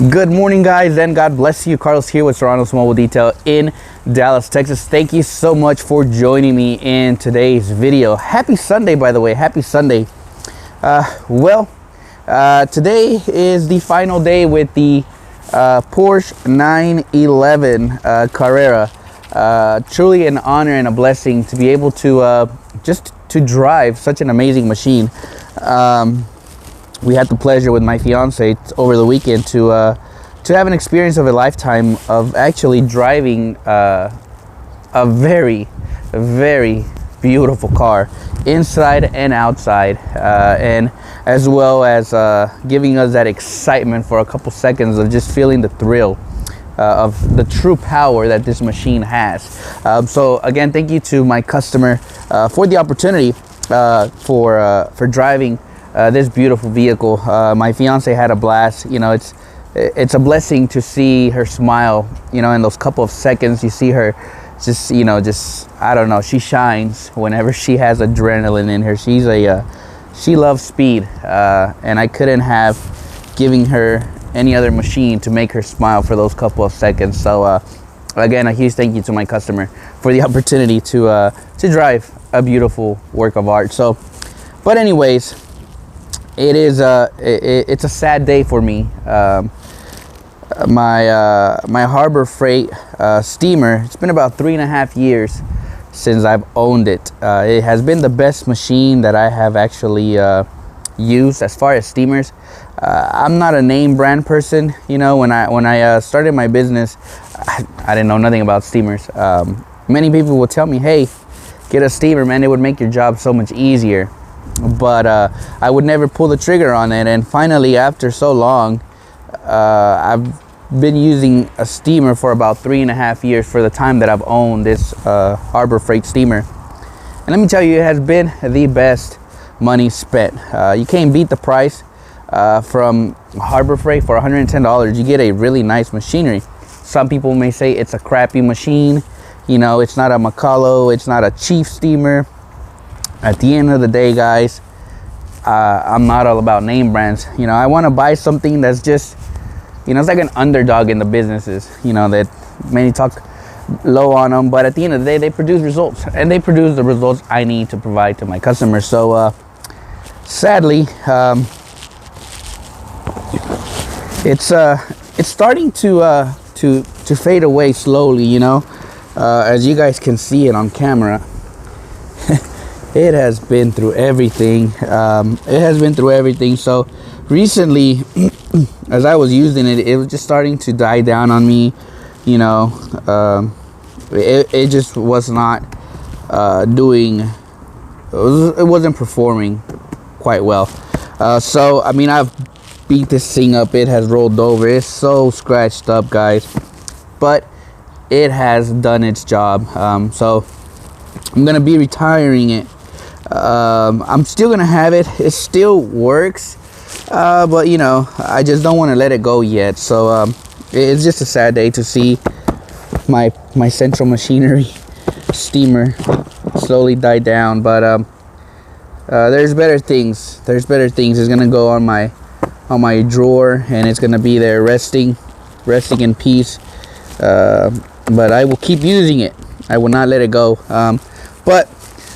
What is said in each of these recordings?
Good morning, guys, and God bless you. Carlos here with Serranos Mobile Detail in Dallas, Texas. Thank you so much for joining me in today's video. Happy Sunday, by the way. Happy Sunday. Today is the final day with the Porsche 911 Carrera. Truly an honor and a blessing to be able to just to drive such an amazing machine. We had the pleasure with my fiance over the weekend to have an experience of a lifetime of actually driving a very beautiful car inside and outside, and as well as giving us that excitement for a couple seconds of just feeling the thrill of the true power that this machine has. So again, thank you to my customer for the opportunity for driving this beautiful vehicle. My fiance had a blast. You know, it's a blessing to see her smile. You know, in those couple of seconds, you see her just I don't know. She shines whenever she has adrenaline in her. She loves speed, and I couldn't have given her any other machine to make her smile for those couple of seconds. So again, a huge thank you to my customer for the opportunity to drive a beautiful work of art. So, but anyways, it's a sad day for me. My Harbor Freight steamer, it's been about 3.5 years since I've owned it. It has been the best machine that I have actually used as far as steamers. I'm not a name brand person. You know, when I started my business, I didn't know nothing about steamers. Many people would tell me, hey, get a steamer, man, it would make your job so much easier. But I would never pull the trigger on it. And finally, after so long, I've been using a steamer for about 3.5 years for the time that I've owned this Harbor Freight steamer. And let me tell you, it has been the best money spent. You can't beat the price from Harbor Freight. For $110, you get a really nice machinery. Some people may say it's a crappy machine. You know, it's not a Macalo, it's not a Chief steamer. At the end of the day, guys, I'm not all about name brands. You know, I want to buy something that's just, you know, it's like an underdog in the businesses, you know, that many talk low on them, but at the end of the day, they produce results, and they produce the results I need to provide to my customers. So sadly, it's starting to fade away slowly, you know. As you guys can see it on camera, it has been through everything. So recently, as I was using it, it was just starting to die down on me. You know, it just was not doing. It wasn't performing quite well. So I mean, I've beat this thing up. It has rolled over. It's so scratched up, guys. But it has done its job. So I'm gonna be retiring it. I'm still gonna have it. It still works, but you know, I just don't want to let it go yet. So it's just a sad day to see my central machinery steamer slowly die down. But there's better things. It's gonna go on my drawer, and it's gonna be there resting in peace. But I will keep using it. I will not let it go. But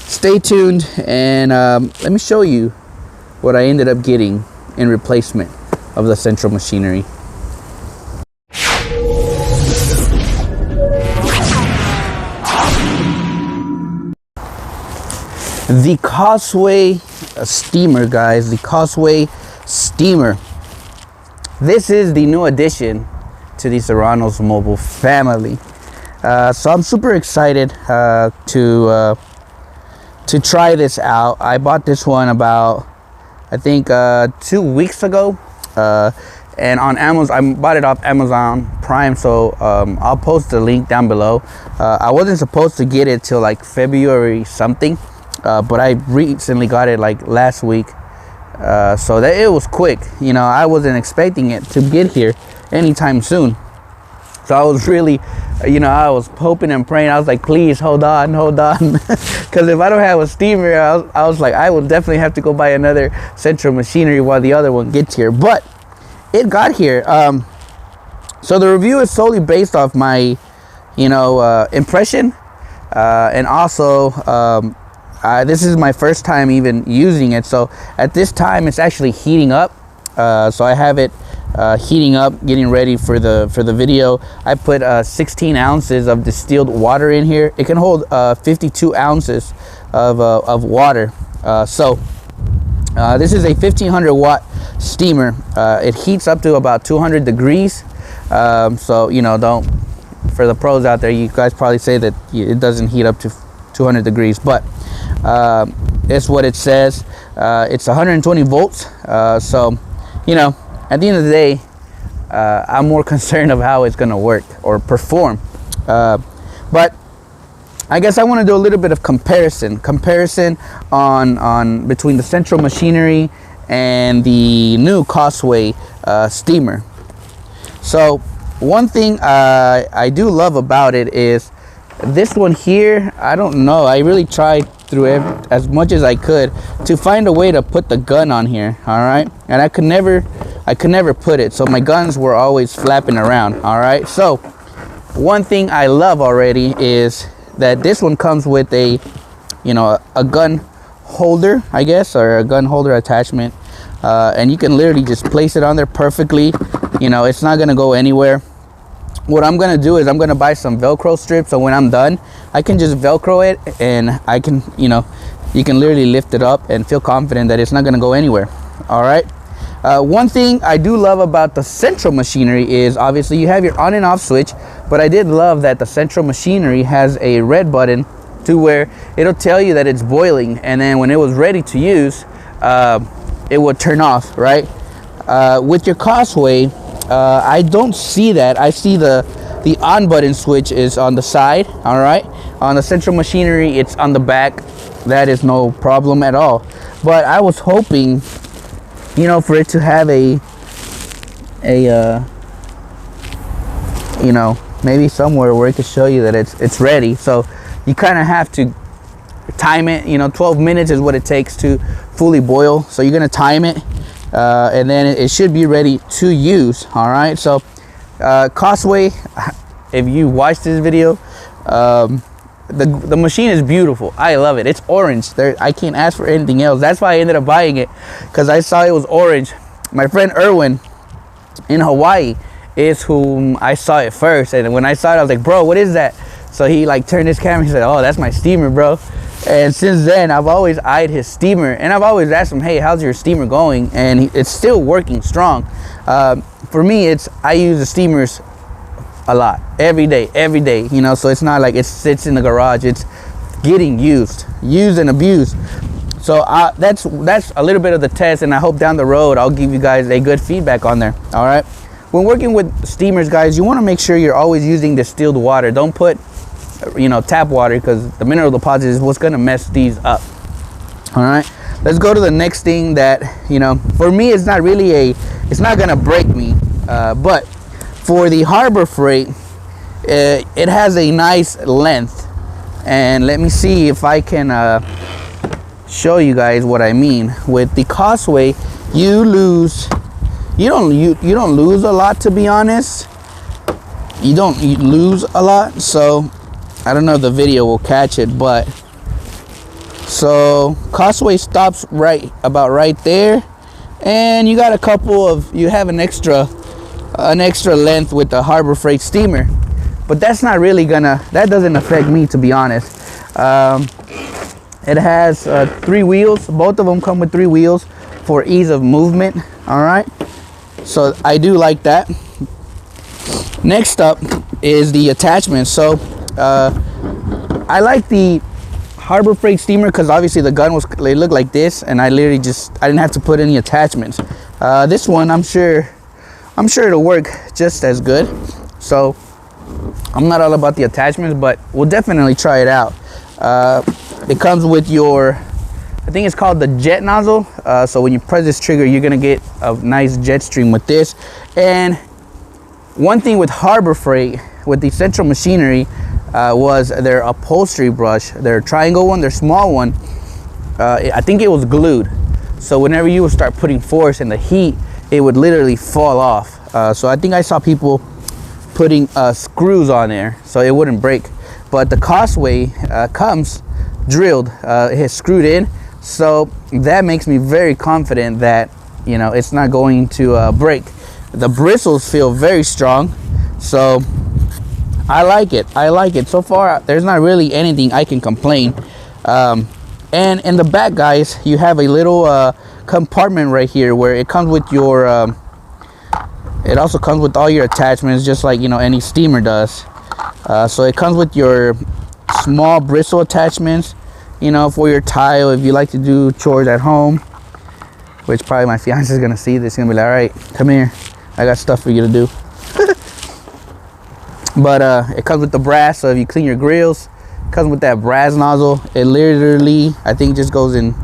stay tuned, and let me show you what I ended up getting in replacement of the central machinery. The Causeway steamer, guys. The Causeway steamer. This is the new addition to the Serranos Mobile family. So I'm super excited to try this out. I bought this one about, I think, 2 weeks ago, and on Amazon. I bought it off Amazon Prime, so I'll post the link down below. I wasn't supposed to get it till like February something, but I recently got it like last week, so that it was quick. You know, I wasn't expecting it to get here anytime soon. So I was really, you know, I was hoping and praying. I was like, please hold on. Because if I don't have a steamer, I was like, I will definitely have to go buy another central machinery while the other one gets here. But it got here. So the review is solely based off my, impression, and also this is my first time even using it. So at this time, it's actually heating up. So I have it heating up, getting ready for the video. I put 16 ounces of distilled water in here. It can hold 52 ounces of water. This is a 1500 watt steamer. It heats up to about 200 degrees. So don't, for the pros out there, you guys probably say that it doesn't heat up to 200 degrees, but it's what it says. It's 120 volts. So at the end of the day, I'm more concerned of how it's gonna work or perform. But I guess I want to do a little bit of comparison on between the Central Machinery and the new Causeway steamer. So one thing I do love about it is this one here. I don't know, I really tried through as much as I could to find a way to put the gun on here, all right, and I could never put it, so my guns were always flapping around, all right. So one thing I love already is that this one comes with a gun holder, I guess, or a gun holder attachment, and you can literally just place it on there perfectly. It's not gonna go anywhere. What I'm gonna do is I'm gonna buy some Velcro strips, so when I'm done, I can just Velcro it, and I can, you can literally lift it up and feel confident that it's not gonna go anywhere. All right. One thing I do love about the Central Machinery is obviously you have your on and off switch, but I did love that the Central Machinery has a red button to where it'll tell you that it's boiling, and then when it was ready to use, it would turn off, right? With your Causeway, I don't see that. I see the on button switch is on the side, all right? On the Central Machinery, it's on the back. That is no problem at all. But I was hoping, for it to have maybe somewhere where it could show you that it's ready. So you kind of have to time it. 12 minutes is what it takes to fully boil. So you're gonna time it, and then it should be ready to use. All right. So Causeway, if you watch this video, the machine is beautiful. I love it. It's orange. I can't ask for anything else. That's why I ended up buying it, because I saw it was orange. My friend Erwin in Hawaii is whom I saw it first, and when I saw it, I was like, bro, what is that? So he turned his camera. He said, oh, that's my steamer, bro. And since then, I've always eyed his steamer, and I've always asked him, hey, how's your steamer going? And it's still working strong. For me, I use the steamers a lot, every day, so it's not like it sits in the garage. It's getting used and abused. So that's a little bit of the test, and I hope down the road I'll give you guys a good feedback on there. All right, when working with steamers, guys, you want to make sure you're always using distilled water. Don't put tap water, because the mineral deposit is what's going to mess these up. All right, let's go to the next thing that for me, it's not really it's not going to break me, but for the Harbor Freight, it has a nice length, and let me see if I can show you guys what I mean. With the Causeway, you don't lose a lot, to be honest. You don't lose a lot, so I don't know if the video will catch it, but so Causeway stops about right there, and you got you have an extra length with the Harbor Freight steamer, but that's not really that doesn't affect me, to be honest. It has 3 wheels. Both of them come with 3 wheels for ease of movement. All right, so I do like that. Next up is the attachment. So I like the Harbor Freight steamer because obviously the gun they look like this, and I didn't have to put any attachments. This one, I'm sure it'll work just as good. So I'm not all about the attachments, but we'll definitely try it out. It comes with I think it's called the jet nozzle. So when you press this trigger, you're gonna get a nice jet stream with this. And one thing with Harbor Freight, with the Central Machinery, was their upholstery brush, their triangle one, their small one. I think it was glued. So whenever you would start putting force in the heat, it would literally fall off. So I think I saw people putting screws on there so it wouldn't break. But the causeway comes drilled, it's screwed in, so that makes me very confident that, you know, it's not going to break. The bristles feel very strong, so I like it. I like it. So far, there's not really anything I can complain. And in the back, guys, you have a little compartment right here where it comes with your it also comes with all your attachments, just like, you know, any steamer does. So it comes with your small bristle attachments, you know, for your tile if you like to do chores at home, which probably my fiance is gonna see this, gonna be like, all right, come here, I got stuff for you to do. But it comes with the brass, so if you clean your grills, it comes with that brass nozzle. It literally, I think, just goes in,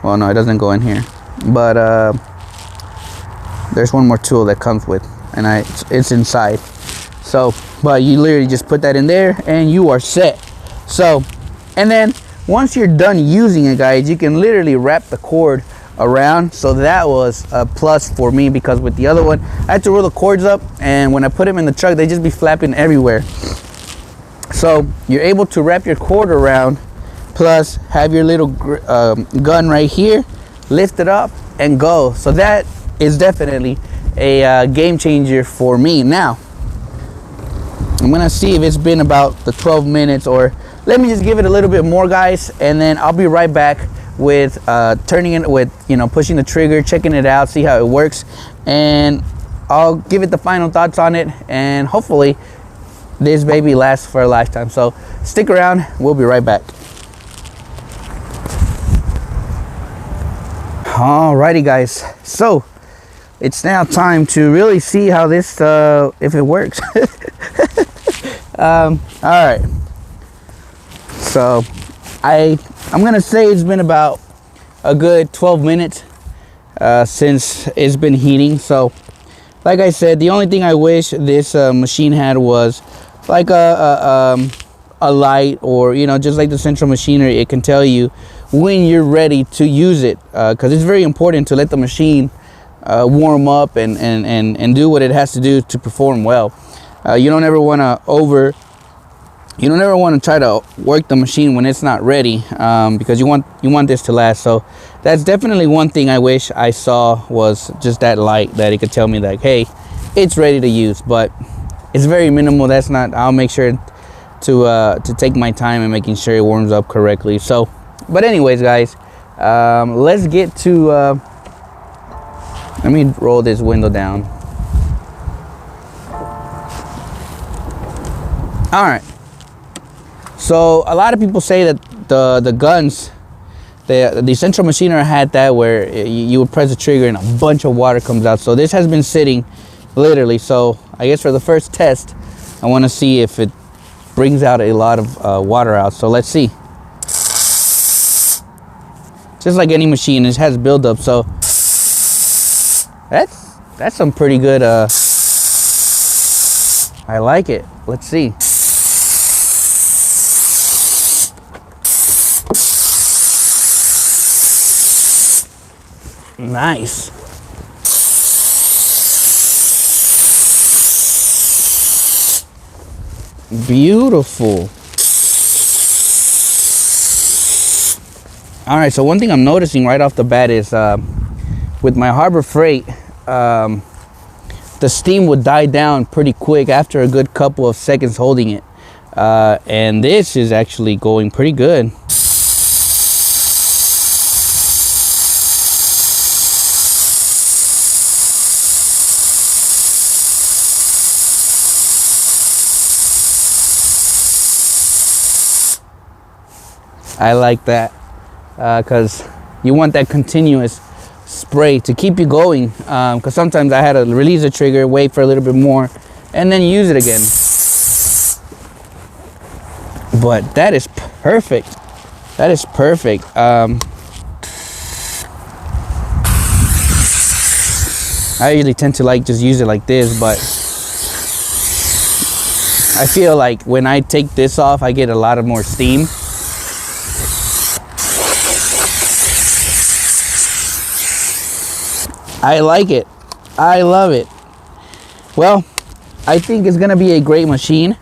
well, no, it doesn't go in here, but there's one more tool that comes with, and it's inside. So, but you literally just put that in there and you are set. So, and then once you're done using it, guys, you can literally wrap the cord around. So that was a plus for me, because with the other one I had to roll the cords up, and when I put them in the truck, they just be flapping everywhere. So you're able to wrap your cord around, plus have your little gun right here, lift it up and go. So that is definitely a game changer for me. Now I'm gonna see if it's been about the 12 minutes, or let me just give it a little bit more, guys, and then I'll be right back with turning it, with, you know, pushing the trigger, checking it out, see how it works, and I'll give it the final thoughts on it, and hopefully this baby lasts for a lifetime. So stick around, we'll be right back. Alrighty, guys, so it's now time to really see how this if it works. All right, so I'm gonna say it's been about a good 12 minutes since it's been heating. So like I said, the only thing I wish this machine had was like a light, or, you know, just like the central machinery, it can tell you when you're ready to use it, because it's very important to let the machine warm up and do what it has to do to perform well. You don't ever want to try to work the machine when it's not ready, because you want this to last. So that's definitely one thing I wish I saw, was just that light, that it could tell me like, hey, it's ready to use. But it's very minimal. That's not, I'll make sure to take my time and making sure it warms up correctly. So, but anyways, guys, let's get to let me roll this window down. All right, so a lot of people say that the guns, the central machinery had that where you would press the trigger and a bunch of water comes out. So this has been sitting literally, so I guess for the first test I want to see if it brings out a lot of water out. So let's see. Just like any machine, it has buildup, so that's some pretty good I like it. Let's see. Nice. Beautiful. All right, so one thing I'm noticing right off the bat is with my Harbor Freight, the steam would die down pretty quick after a good couple of seconds holding it, and this is actually going pretty good. I like that, because you want that continuous spray to keep you going, because sometimes I had to release the trigger, wait for a little bit more, and then use it again. But that is perfect. That is perfect. I usually tend to like just use it like this, but I feel like when I take this off, I get a lot of more steam. I like it. I love it. Well, I think it's gonna be a great machine.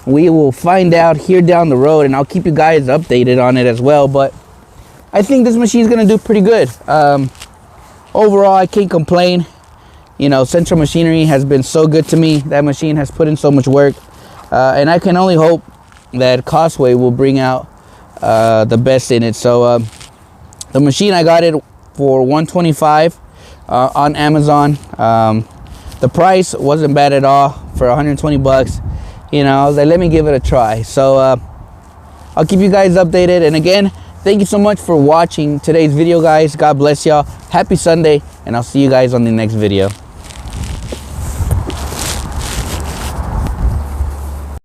We will find out here down the road, and I'll keep you guys updated on it as well. But I think this machine is gonna do pretty good. Overall, I can't complain. You know, Central Machinery has been so good to me. That machine has put in so much work, and I can only hope that Cosway will bring out the best in it. So the machine, I got it for $125 on Amazon. The price wasn't bad at all for 120 bucks. You know, I was like, let me give it a try. So I'll keep you guys updated. And again, thank you so much for watching today's video, guys. God bless y'all. Happy Sunday, and I'll see you guys on the next video.